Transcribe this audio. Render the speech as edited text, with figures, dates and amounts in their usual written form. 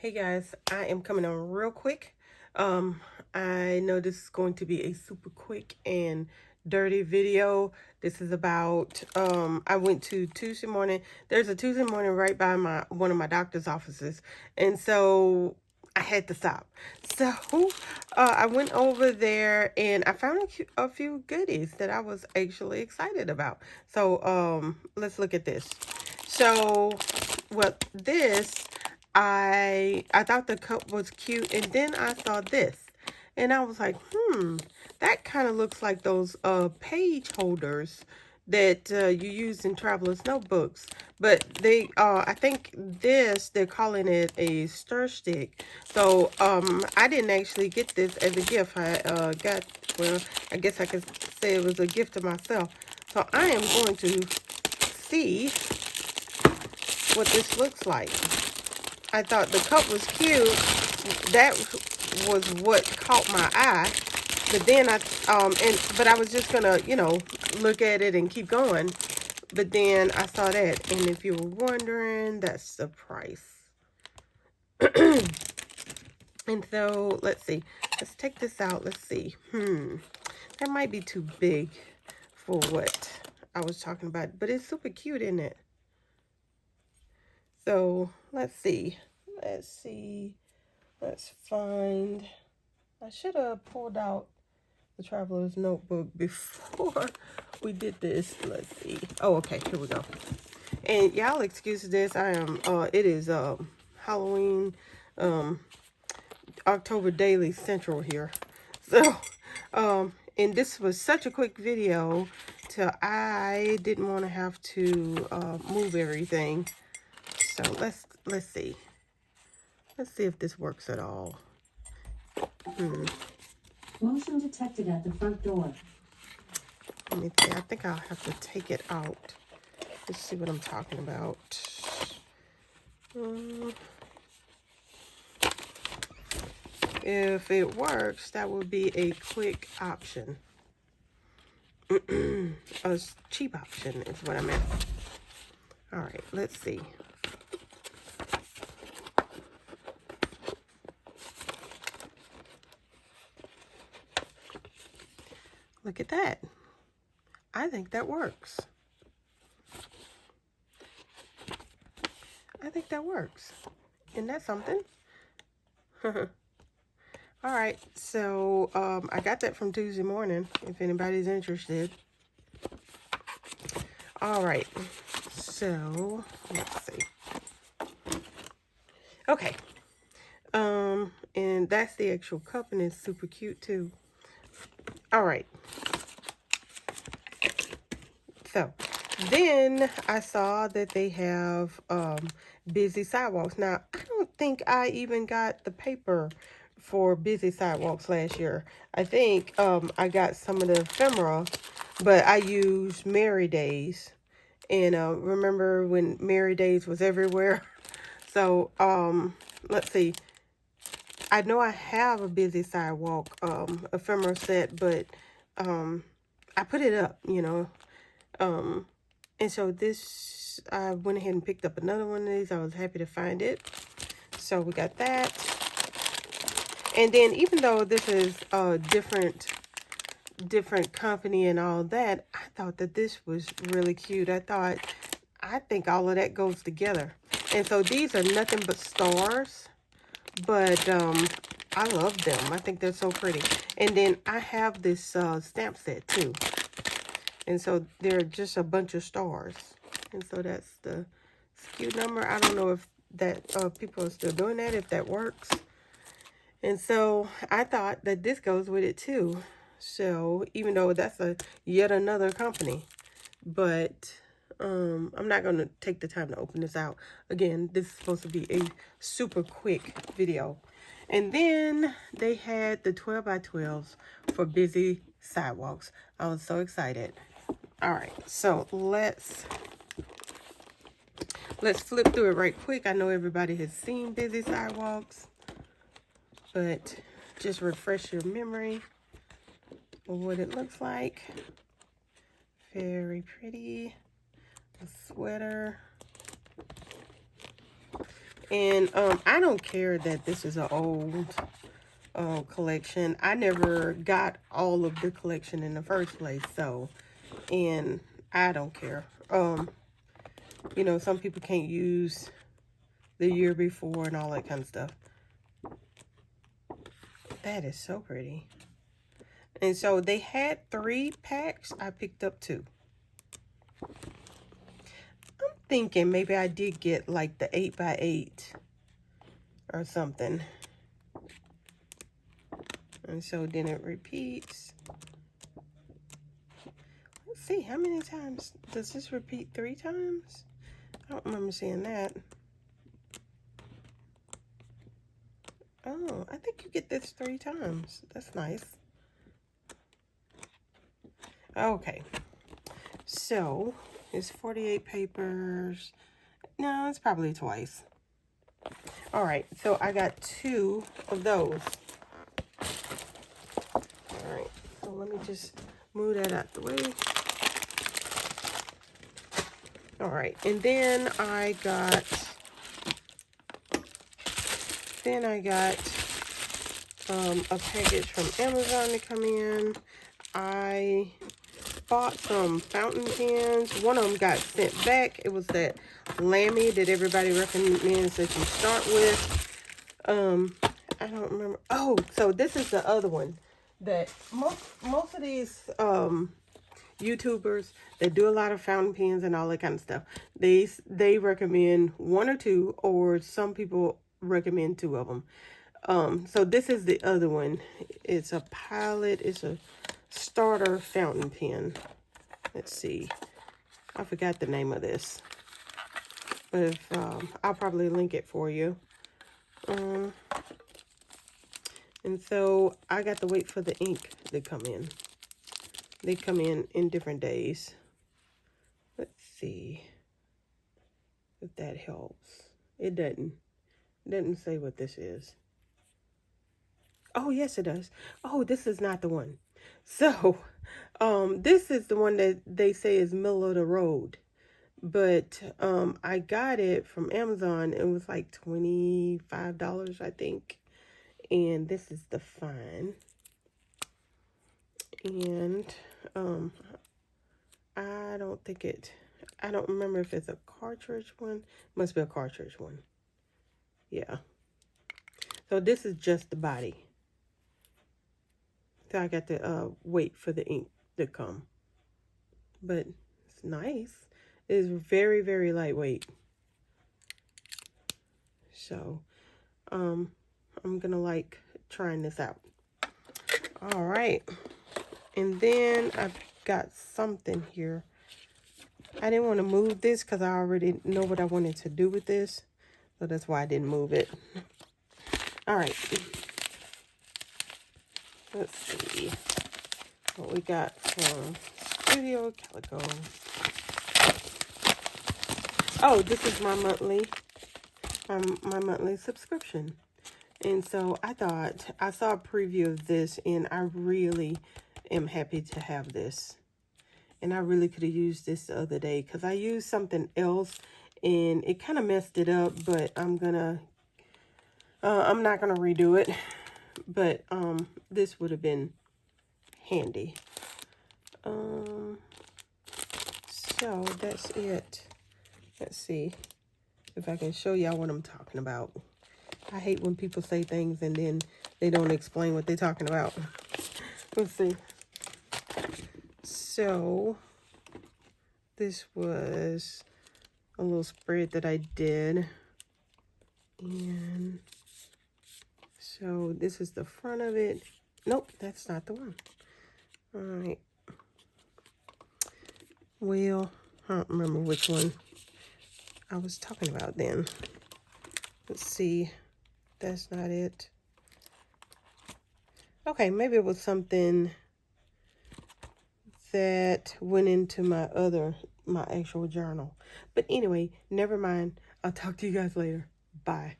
Hey guys, I am coming on real quick. I know this is going to be a super quick and dirty video. This is about I went to Tuesday morning. There's a Tuesday morning right by one of my doctor's offices, and so I had to stop. So I went over there and I found a few goodies that I was actually excited about. So let's look at this. So what this I thought the cup was cute, and then I saw this and I was like, that kind of looks like those page holders that you use in traveler's notebooks, but they I think they're calling it a stir stick. So I didn't actually get this as a gift. I got, well, I guess I could say it was a gift to myself. So I am going to see what this looks like. I thought the cup was cute. That was what caught my eye. But then but I was just gonna, look at it and keep going. But then I saw that, and if you were wondering, that's the price. And so let's see. Let's take this out. Let's see. That might be too big for what I was talking about, but it's super cute, isn't it? So let's see. Let's find. I should have pulled out the traveler's notebook before we did this. Let's see. Oh, okay. Here we go. And y'all excuse this. I am. It is Halloween, October Daily Central here. So, and this was such a quick video, till I didn't want to have to move everything. So let's see. Let's see if this works at all. Motion detected at the front door. Let me see. I think I'll have to take it out. Let's see what I'm talking about. If it works, that would be a quick option. A cheap option is what I meant. All right, let's see. Look at that. I think that works. I think that works. Isn't that something? All right, so I got that from Tuesday morning, if anybody's interested. All right, so let's see. Okay, and that's the actual cup, and it's super cute too. All right. So then I saw that they have busy sidewalks. Now, I don't think I even got the paper for busy sidewalks last year. I think I got some of the ephemera, but I used Merry Days. And remember when Merry Days was everywhere? So let's see. I know I have a busy sidewalk ephemera set, but I put it up, and so this, I went ahead and picked up another one of these. I was happy to find it. So we got that. And then even though this is a different company and all that, I thought that this was really cute. I think all of that goes together. And so these are nothing but stars, but I love them. I think they're so pretty. And then I have this stamp set too. And so they're just a bunch of stars. And so that's the SKU number. I don't know if that people are still doing that, if that works. And so I thought that this goes with it too. So even though that's yet another company, but I'm not going to take the time to open this out. Again, this is supposed to be a super quick video. And then they had the 12 by 12s for busy sidewalks. I was so excited. All right, so let's flip through it right quick. I know everybody has seen busy sidewalks, but just refresh your memory of what it looks like. Very pretty. A sweater. And I don't care that this is an old collection. I never got all of the collection in the first place, so, and I don't care. You know, some people can't use the year before and all that kind of stuff. That is so pretty. And so they had 3 packs. I picked up 2. I'm thinking maybe I did get like the 8x8 or something. And so then it repeats. Let's see, how many times does this repeat? 3 times? I don't remember seeing that. Oh, I think you get this 3 times. That's nice. Okay. So, it's 48 papers. No, it's probably twice. All right, so I got 2 of those. All right, so let me just move that out the way. All right, and then I got a package from Amazon to come in. I bought some fountain pens. One of them got sent back. It was that Lammy that everybody recommends that you start with. I don't remember. Oh, so this is the other one that most of these YouTubers that do a lot of fountain pens and all that kind of stuff, they recommend 1 or 2, or some people recommend 2 of them. So this is the other one. It's a Pilot. It's a starter fountain pen. Let's see. I forgot the name of this, but if, I'll probably link it for you. And so I got to wait for the ink to come in. They come in different days. Let's see if that helps. It doesn't say what this is. Oh, yes, it does. Oh, this is not the one. So, this is the one that they say is middle of the road. But, I got it from Amazon. It was like $25, I think. And this is the fine. And, I don't remember if it's a cartridge one. Must be a cartridge one. Yeah. So this is just the body. So I got to wait for the ink to come. But it's nice. It's very, very lightweight. So, I'm gonna like trying this out. All right. And then I've got something here. I didn't want to move this because I already know what I wanted to do with this. So that's why I didn't move it. All right. Let's see what we got from Studio Calico. Oh, this is my monthly subscription. And so I thought, I saw a preview of this and I really am happy to have this. And I really could have used this the other day because I used something else and it kind of messed it up, but I'm not gonna redo it. But this would have been handy. So that's it. Let's see if I can show y'all what I'm talking about. I hate when people say things and then they don't explain what they're talking about. Let's see. So this was a little spread that I did. And so this is the front of it. Nope, that's not the one. All right. Well, I don't remember which one I was talking about then. Let's see. That's not it. Okay, maybe it was something that went into my actual journal. But anyway, never mind. I'll talk to you guys later. Bye.